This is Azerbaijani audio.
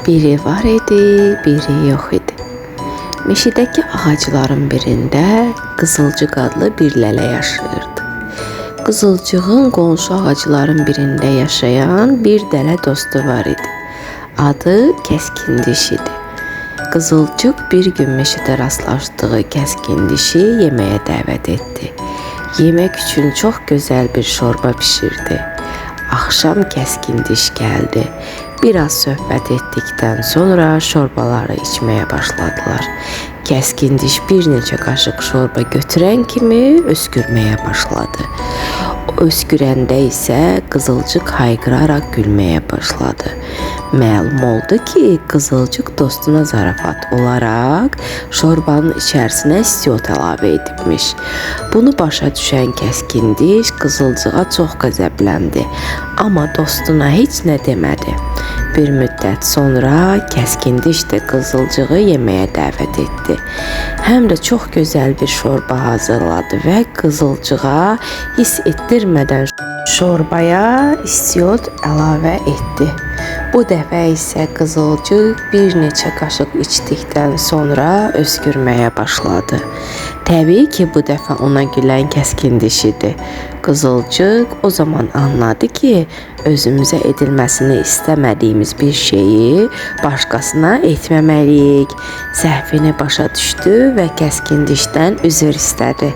Biri var idi, biri yox idi. Meşədəki ağacların birində Qızılcıq adlı bir lələ yaşayırdı. Qızılcığın qonşu ağacların birində yaşayan bir dələ dostu var idi. Adı Kəskindiş idi. Qızılcıq bir gün meşədə rastlaşdığı Kəskindişi yeməyə dəvət etdi. Yemək üçün çox gözəl bir şorba bişirdi. Axşam Kəskindiş gəldi. Biraz söhbət etdikdən sonra şorbaları içməyə başladılar. Kəskindiş bir neçə qaşıq şorba götürən kimi öskürməyə başladı. O öskürəndə isə Qızılcıq hayqıraraq gülməyə başladı. Məlum oldu ki, Qızılcıq dostuna zarafat olaraq şorbanın içərisinə istiot əlavə edibmiş. Bunu başa düşən Kəskindiş Qızılcığa çox qəzəbləndi, amma dostuna heç nə demədi. Bir müddət sonra Kəskindiş də Qızılcığı yeməyə dəvət etdi. Həm də çox gözəl bir şorba hazırladı və Qızılcığa hiss etdirmədən şorbaya istiot əlavə etdi. Bu dəfə isə Qızılcıq bir neçə qaşıq içdikdən sonra öskürməyə başladı. Təbii ki, bu dəfə ona gülən Kəskindiş idi. Qızılcıq o zaman anladı ki, özümüzə edilməsini istəmədiyimiz bir şeyi başqasına etməməliyik. Səhvini başa düşdü və Kəskindişdən üzr istədi.